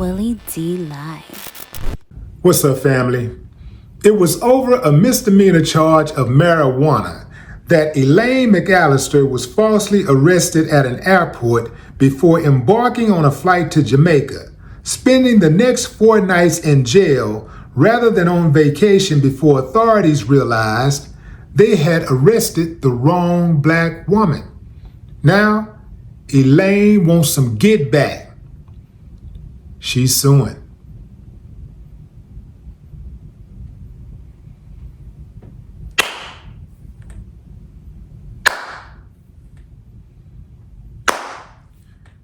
Willie D. Live. What's up, family? It was over a misdemeanor charge of marijuana that Elaine McAllister was falsely arrested at an airport before embarking on a flight to Jamaica, spending the next 4 nights in jail rather than on vacation before authorities realized they had arrested the wrong black woman. Now, Elaine wants some get back. She's suing.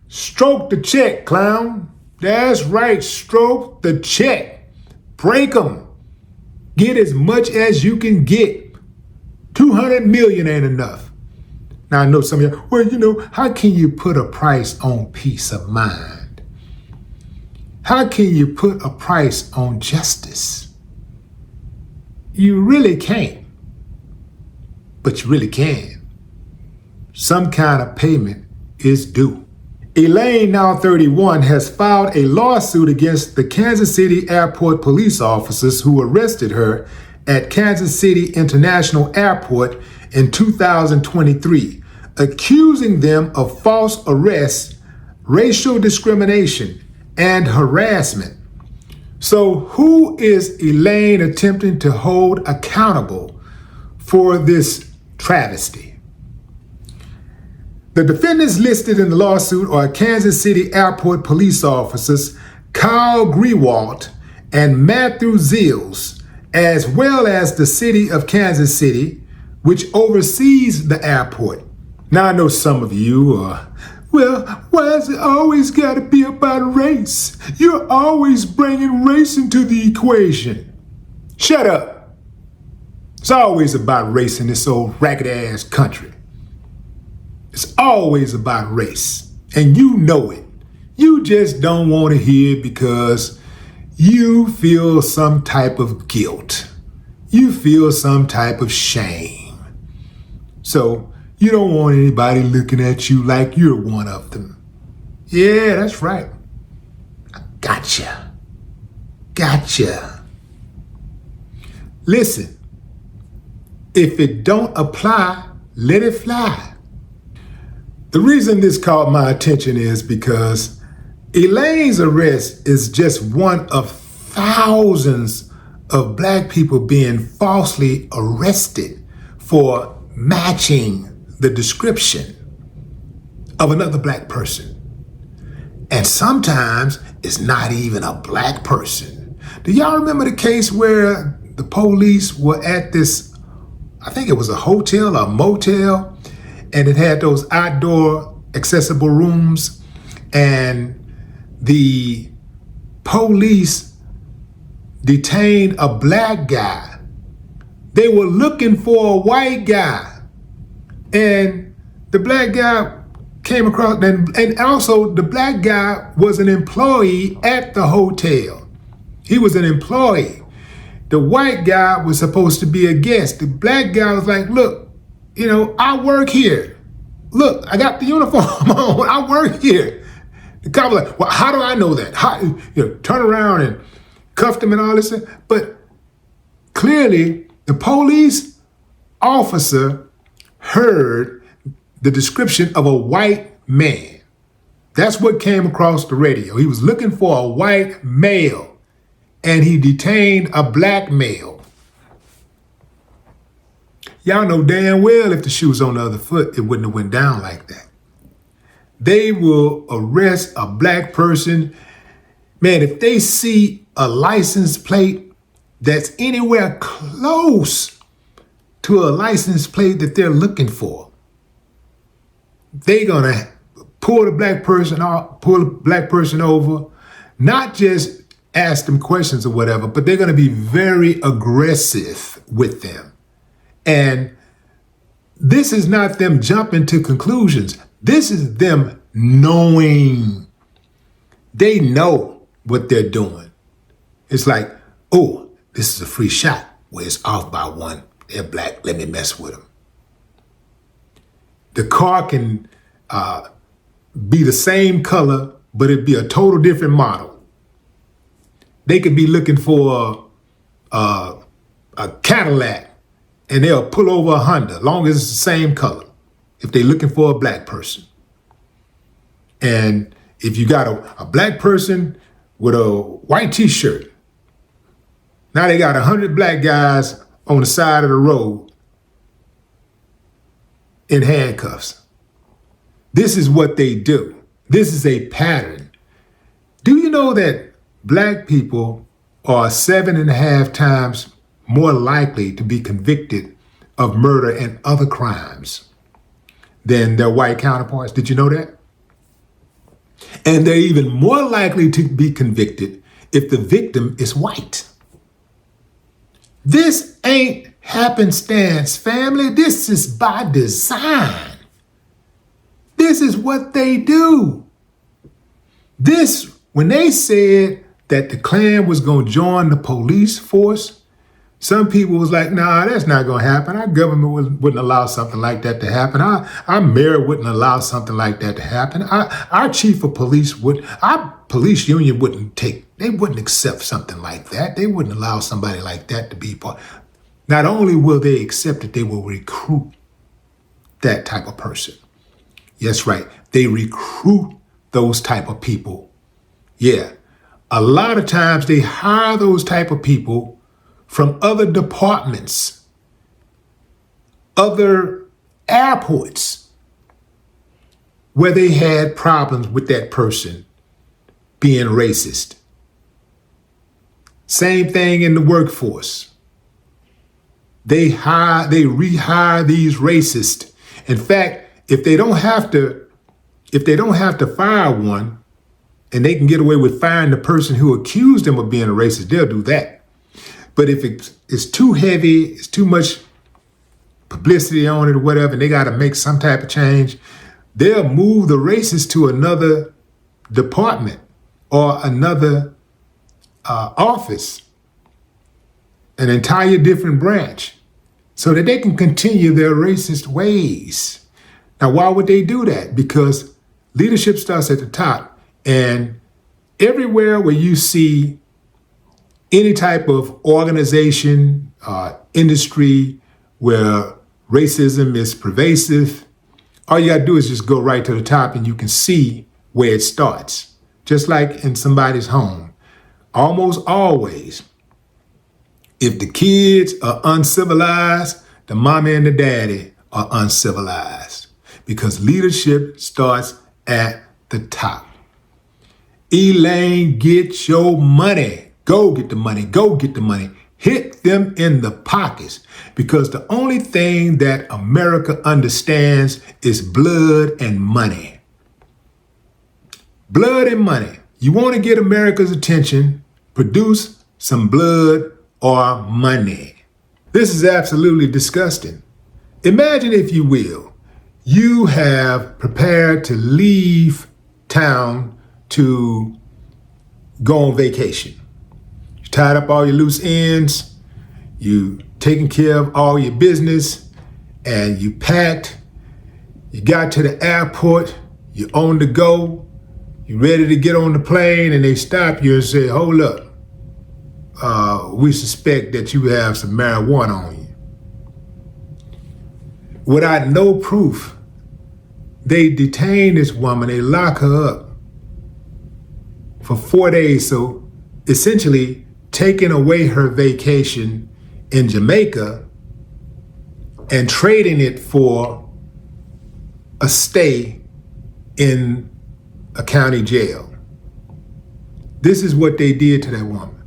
Stroke the check, clown. That's right, stroke the check. Break 'em. Get as much as you can get. 200 million ain't enough. Now I know some of you, how can you put a price on peace of mind? How can you put a price on justice? You really can't. But you really can. Some kind of payment is due. Elaine, now 31, has filed a lawsuit against the Kansas City airport police officers who arrested her at Kansas City International Airport in 2023, accusing them of false arrests, racial discrimination, and harassment. So who is Elaine attempting to hold accountable for this travesty? The defendants listed in the lawsuit are Kansas City airport police officers Kyle Grewalt and Matthew Zills, as well as the city of Kansas City, which oversees the airport. Now I know some of you are, well, why has it always got to be about race? You're always bringing race into the equation. Shut up. It's always about race in this old ragged-ass country. It's always about race, and you know it. You just don't want to hear it because you feel some type of guilt. You feel some type of shame. So you don't want anybody looking at you like you're one of them. Yeah, that's right. I gotcha. Listen, if it don't apply, let it fly. The reason this caught my attention is because Elaine's arrest is just one of thousands of black people being falsely arrested for matching the description of another black person. And sometimes it's not even a black person. Do y'all remember the case where the police were at this, I think it was a hotel or a motel, and it had those outdoor accessible rooms, and the police detained a black guy. They were looking for a white guy, and the black guy came across, and also the black guy was an employee at the hotel. He was an employee. The white guy was supposed to be a guest. The black guy was like, look, I work here. Look, I got the uniform on. I work here. The cop was like, well, how do I know that? How, turn around and cuffed him and all this. But clearly, the police officer heard the description of a white man. That's what came across the radio. He was looking for a white male, and he detained a black male. Y'all know damn well if the shoe was on the other foot, it wouldn't have went down like that. They will arrest a black person. Man, if they see a license plate that's anywhere close to a license plate that they're looking for, they're gonna pull the black person over, not just ask them questions or whatever, but they're gonna be very aggressive with them. And this is not them jumping to conclusions. This is them knowing. They know what they're doing. It's like, oh, this is a free shot. Well, it's off by one. They're black. Let me mess with them. The car can be the same color, but it'd be a total different model. They could be looking for a Cadillac and they'll pull over a Honda, long as it's the same color, if they're looking for a black person. And if you got a black person with a white t-shirt, now they got 100 black guys on the side of the road in handcuffs. This is what they do. This is a pattern. Do you know that black people are 7.5 times more likely to be convicted of murder and other crimes than their white counterparts? Did you know that? And they're even more likely to be convicted if the victim is white. This ain't happenstance, family. This is by design. This is what they do. When they said that the Klan was going to join the police force, some people was like, nah, that's not going to happen. Our government wouldn't allow something like that to happen. Our mayor wouldn't allow something like that to happen. Our chief of police our police union they wouldn't accept something like that. They wouldn't allow somebody like that to be part. Not only will they accept it, they will recruit that type of person. Yes, right. They recruit those type of people. Yeah. A lot of times they hire those type of people from other departments, other airports, where they had problems with that person being racist. Same thing in the workforce. They rehire these racists. In fact, if they don't have to fire one, and they can get away with firing the person who accused them of being a racist, they'll do that. But if it's too heavy, it's too much publicity on it or whatever, and they got to make some type of change, they'll move the racist to another department or another office, an entire different branch, so that they can continue their racist ways. Now, why would they do that? Because leadership starts at the top, and everywhere where you see any type of organization, industry where racism is pervasive, all you gotta do is just go right to the top and you can see where it starts. Just like in somebody's home. Almost always, if the kids are uncivilized, the mama and the daddy are uncivilized. Because leadership starts at the top. Elaine, get your money. Go get the money. Go get the money. Hit them in the pockets. Because the only thing that America understands is blood and money. Blood and money. You want to get America's attention, produce some blood or money. This is absolutely disgusting. Imagine, if you will, you have prepared to leave town to go on vacation. You tied up all your loose ends, you taken care of all your business, and you packed, you got to the airport, you're on the go, you're ready to get on the plane, and they stop you and say, hold up, we suspect that you have some marijuana on you. Without no proof, they detain this woman, they lock her up for 4 days, so essentially taking away her vacation in Jamaica and trading it for a stay in a county jail. This is what they did to that woman.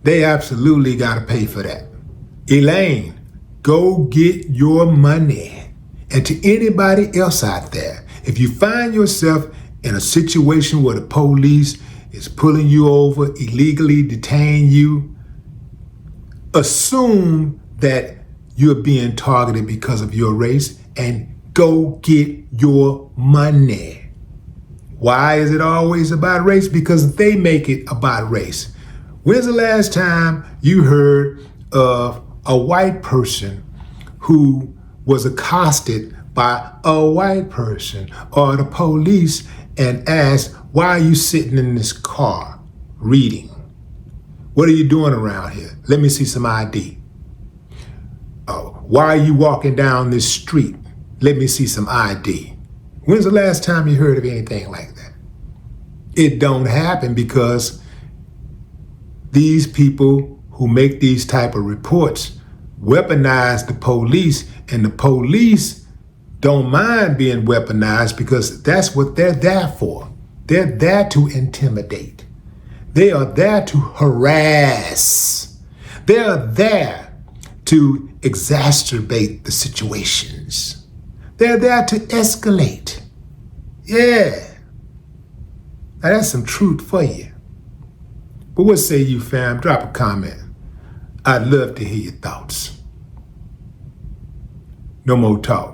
They absolutely got to pay for that. Elaine, go get your money. And to anybody else out there, if you find yourself in a situation where the police is pulling you over, illegally detain you, assume that you're being targeted because of your race and go get your money. Why is it always about race? Because they make it about race. When's the last time you heard of a white person who was accosted by a white person or the police and asked, why are you sitting in this car reading? What are you doing around here? Let me see some ID. Why are you walking down this street? Let me see some ID. When's the last time you heard of anything like that? It don't happen because these people who make these type of reports weaponize the police, and the police don't mind being weaponized because that's what they're there for. They're there to intimidate. They are there to harass. They are there to exacerbate the situations. They're there to escalate. Yeah. Now that's some truth for you. But what say you, fam? Drop a comment. I'd love to hear your thoughts. No more talk.